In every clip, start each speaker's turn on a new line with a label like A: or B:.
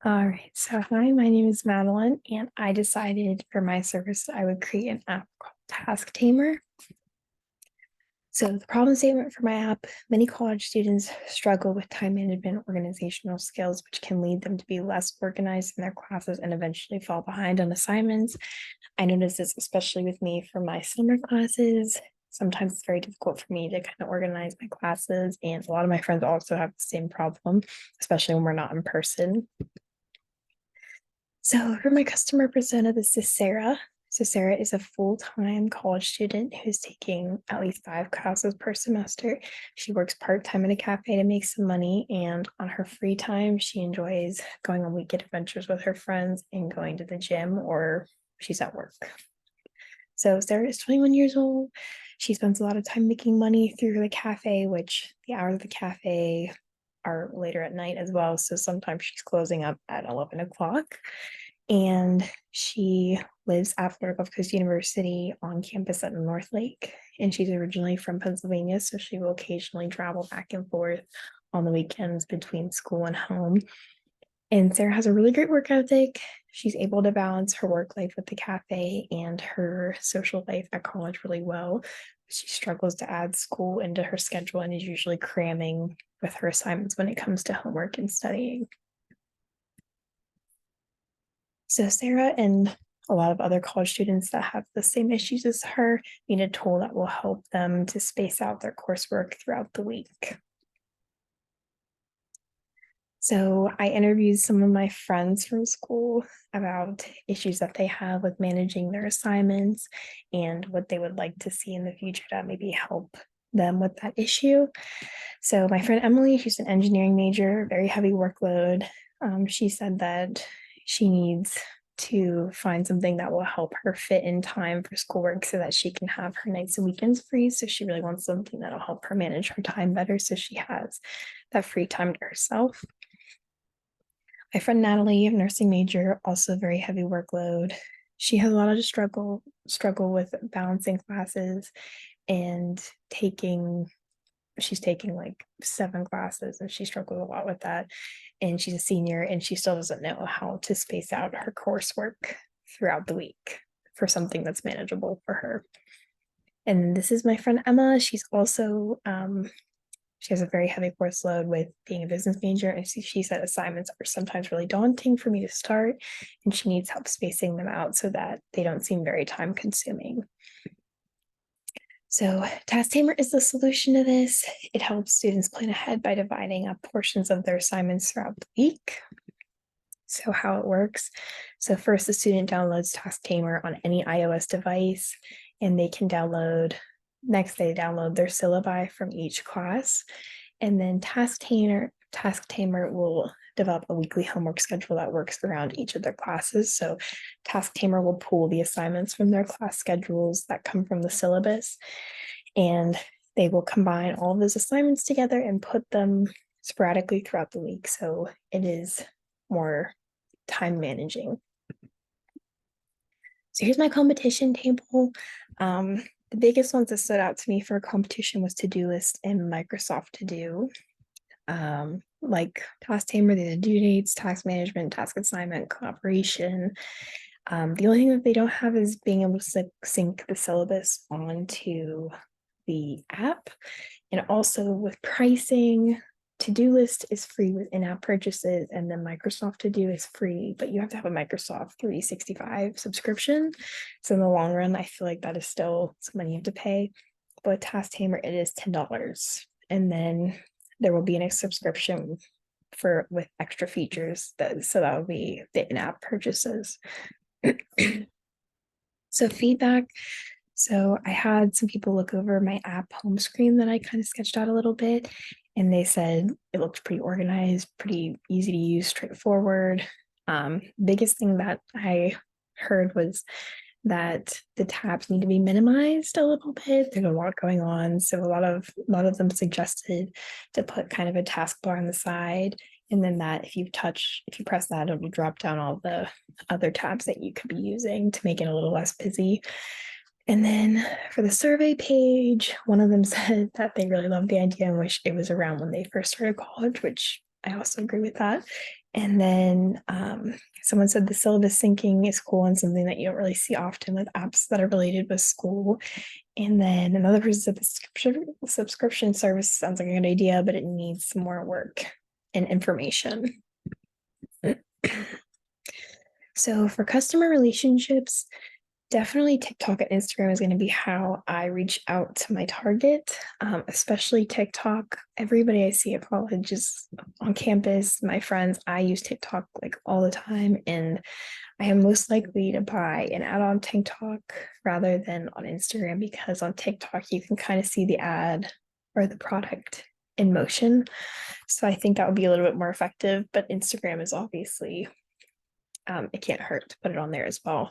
A: All right, so hi, my name is Madeline, and I decided for my service I would create an app called Task Tamer. So, the problem statement for my app: many college students struggle with time management, organizational skills, which can lead them to be less organized in their classes and eventually fall behind on assignments. I notice this especially with me for my summer classes. Sometimes it's very difficult for me to kind of organize my classes, and a lot of my friends also have the same problem, especially when we're not in person. So for my customer persona, this is Sarah. So Sarah is a full-time college student who's taking at least 5 classes per semester. She works part-time in a cafe to make some money, and on her free time, she enjoys going on weekend adventures with her friends and going to the gym, or she's at work. So Sarah is 21 years old. She spends a lot of time making money through the cafe, which the hours of the cafe are later at night as well. So sometimes she's closing up at 11 o'clock. And she lives at Florida Gulf Coast University on campus at North Lake. And she's originally from Pennsylvania, so she will occasionally travel back and forth on the weekends between school and home. And Sarah has a really great work ethic. She's able to balance her work life with the cafe and her social life at college really well. She struggles to add school into her schedule and is usually cramming with her assignments when it comes to homework and studying. So Sarah and a lot of other college students that have the same issues as her need a tool that will help them to space out their coursework throughout the week. So I interviewed some of my friends from school about issues that they have with managing their assignments and what they would like to see in the future to maybe help them with that issue. So my friend Emily, she's an engineering major, very heavy workload. She said that she needs to find something that will help her fit in time for schoolwork so that she can have her nights and weekends free. So she really wants something that'll help her manage her time better so she has that free time to herself. My friend Natalie, a nursing major, also very heavy workload. She has a lot of struggle with balancing classes and taking she's taking like 7 classes and she struggles a lot with that. And she's a senior and she still doesn't know how to space out her coursework throughout the week for something that's manageable for her. And this is my friend Emma. She's also she has a very heavy course load with being a business major, and she said assignments are sometimes really daunting for me to start, and she needs help spacing them out so that they don't seem very time consuming. So Task Tamer is the solution to this. It helps students plan ahead by dividing up portions of their assignments throughout the week. So how it works. So first, the student downloads Task Tamer on any iOS device, and they can next they download their syllabi from each class. And then Task Tamer will develop a weekly homework schedule that works around each of their classes. So Task Tamer will pull the assignments from their class schedules that come from the syllabus, and they will combine all of those assignments together and put them sporadically throughout the week. So it is more time managing. So here's my competition table. The biggest ones that stood out to me for competition was Todoist and Microsoft To Do. Like Task Tamer, the due dates, task management, task assignment, collaboration. The only thing that they don't have is being able to sync the syllabus onto the app. And also with pricing, Todoist is free with in-app purchases, and then Microsoft To Do is free, but you have to have a Microsoft 365 subscription. So in the long run, I feel like that is still some money you have to pay. But with Task Tamer, it is $10. And then there will be a subscription with extra features so that would be the in-app purchases. So feedback. So I had some people look over my app home screen that I kind of sketched out a little bit, and they said it looked pretty organized, pretty easy to use, straightforward. Biggest thing that I heard was that the tabs need to be minimized a little bit. There's a lot going on, so a lot of them suggested to put kind of a taskbar on the side, and then that if you press that, it'll drop down all the other tabs that you could be using to make it a little less busy. And then for the survey page, one of them said that they really loved the idea and wish it was around when they first started college, which I also agree with that. And then someone said the syllabus syncing is cool and something that you don't really see often with apps that are related with school. And then another person said the subscription service sounds like a good idea, but it needs some more work and information. So for customer relationships, definitely TikTok and Instagram is going to be how I reach out to my target, especially TikTok. Everybody I see at college is on campus, my friends, I use TikTok like all the time. And I am most likely to buy an ad on TikTok rather than on Instagram, because on TikTok, you can kind of see the ad or the product in motion. So I think that would be a little bit more effective, but Instagram is obviously, it can't hurt to put it on there as well.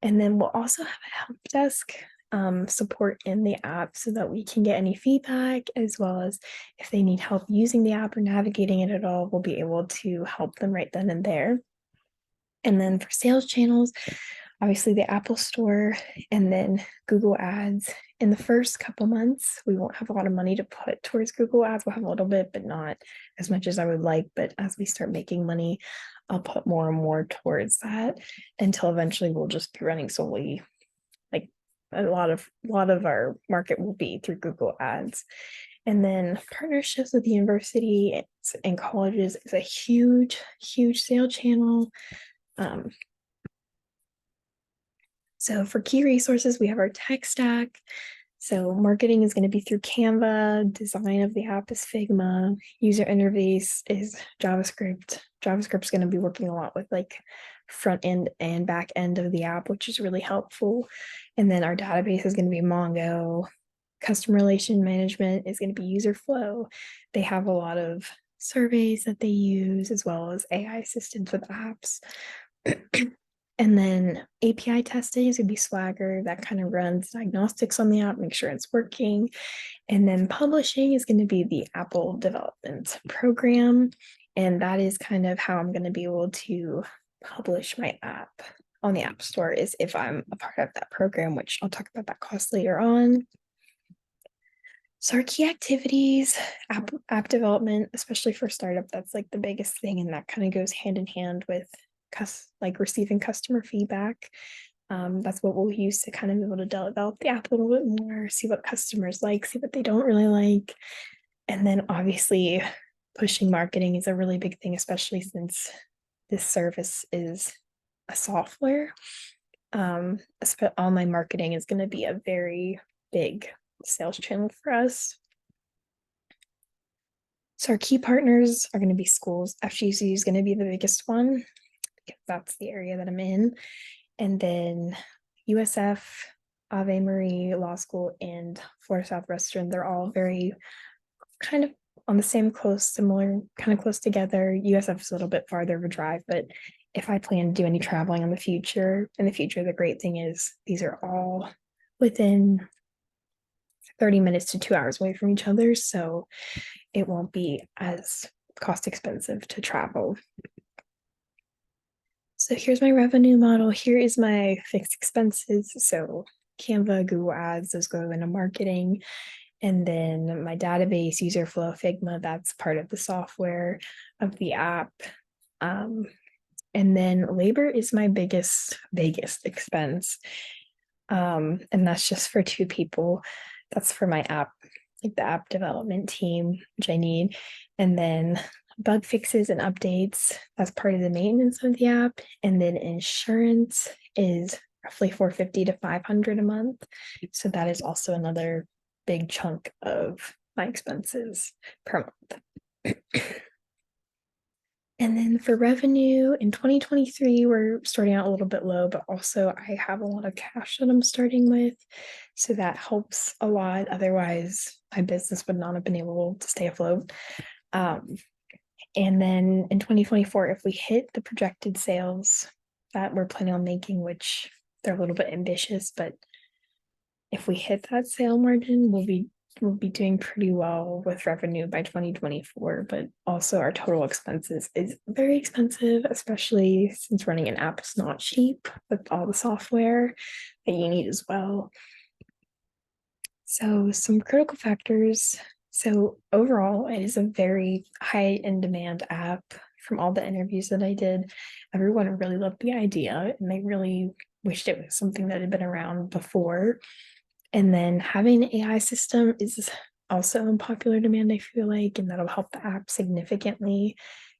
A: And then we'll also have a help desk support in the app so that we can get any feedback, as well as if they need help using the app or navigating it at all, we'll be able to help them right then and there. And then for sales channels, obviously the Apple Store and then Google Ads. In the first couple months, we won't have a lot of money to put towards Google Ads. We'll have a little bit, but not as much as I would like. But as we start making money, I'll put more and more towards that until eventually we'll just be running solely, like a lot of our market will be through Google Ads. And then partnerships with the university and colleges is a huge, huge sale channel. So for key resources, we have our tech stack. So marketing is going to be through Canva, design of the app is Figma, user interface is JavaScript. JavaScript's going to be working a lot with like front end and back end of the app, which is really helpful. And then our database is going to be Mongo. Customer relation management is going to be Userflow. They have a lot of surveys that they use, as well as AI assistants with apps. And then API testing is going to be Swagger, that kind of runs diagnostics on the app, make sure it's working. And then publishing is going to be the Apple development program. And that is kind of how I'm going to be able to publish my app on the App Store, is if I'm a part of that program, which I'll talk about that cost later on. So our key activities, app development, especially for startup, that's like the biggest thing. And that kind of goes hand in hand with like receiving customer feedback. That's what we'll use to kind of be able to develop the app a little bit more, see what customers like, see what they don't really like. And then obviously pushing marketing is a really big thing, especially since this service is a software. Online marketing is going to be a very big sales channel for us. So our key partners are going to be schools. FGCU is going to be the biggest one, because that's the area that I'm in. And then USF, Ave Marie Law School, and Florida Southwestern, they're all very kind of on the same similar, kind of close together. USF is a little bit farther of a drive, but if I plan to do any traveling in the future, the great thing is these are all within 30 minutes to 2 hours away from each other. So it won't be as cost expensive to travel. So here's my revenue model. Here is my fixed expenses. So Canva, Google Ads, those go into marketing. And then my database, Userflow, Figma, that's part of the software of the app. And then labor is my biggest expense. And that's just for 2 people. That's for my app, like the app development team, which I need. And then bug fixes and updates, that's part of the maintenance of the app. And then insurance is roughly $450 to $500 a month. So that is also another big chunk of my expenses per month. And then for revenue in 2023, we're starting out a little bit low, but also I have a lot of cash that I'm starting with. So that helps a lot. Otherwise, my business would not have been able to stay afloat. And then in 2024, if we hit the projected sales that we're planning on making, which they're a little bit ambitious, but if we hit that sale margin, we'll be doing pretty well with revenue by 2024. But also our total expenses is very expensive, especially since running an app is not cheap with all the software that you need as well. So some critical factors. So overall, it is a very high in demand app. from all the interviews that I did, everyone really loved the idea and they really wished it was something that had been around before. And then having an AI system is also in popular demand, I feel like, and that'll help the app significantly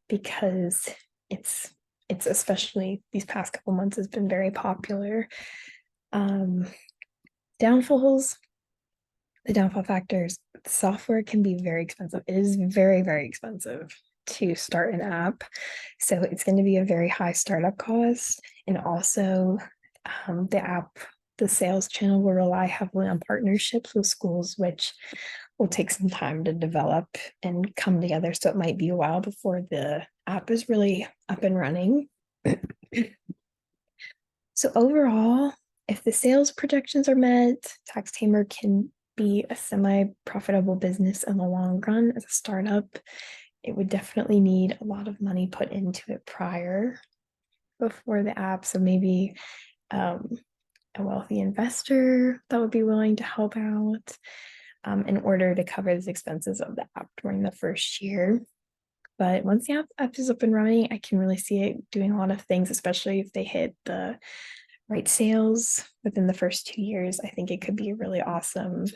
A: because it's it's especially these past couple months has been very popular. Um, downfalls, the downfall factors, software can be very expensive. It is very, very expensive to start an app. So it's going to be a very high startup cost. And also, the app, the sales channel will rely heavily on partnerships with schools, which will take some time to develop and come together. So it might be a while before the app is really up and running. So overall, if the sales projections are met, Taxtamer can be a semi-profitable business in the long run as a startup. It would definitely need a lot of money put into it prior before the app. So maybe a wealthy investor that would be willing to help out in order to cover the expenses of the app during the first year. But once the app is up and running, I can really see it doing a lot of things, especially if they hit the right sales within the first 2 years. I think it could be a really awesome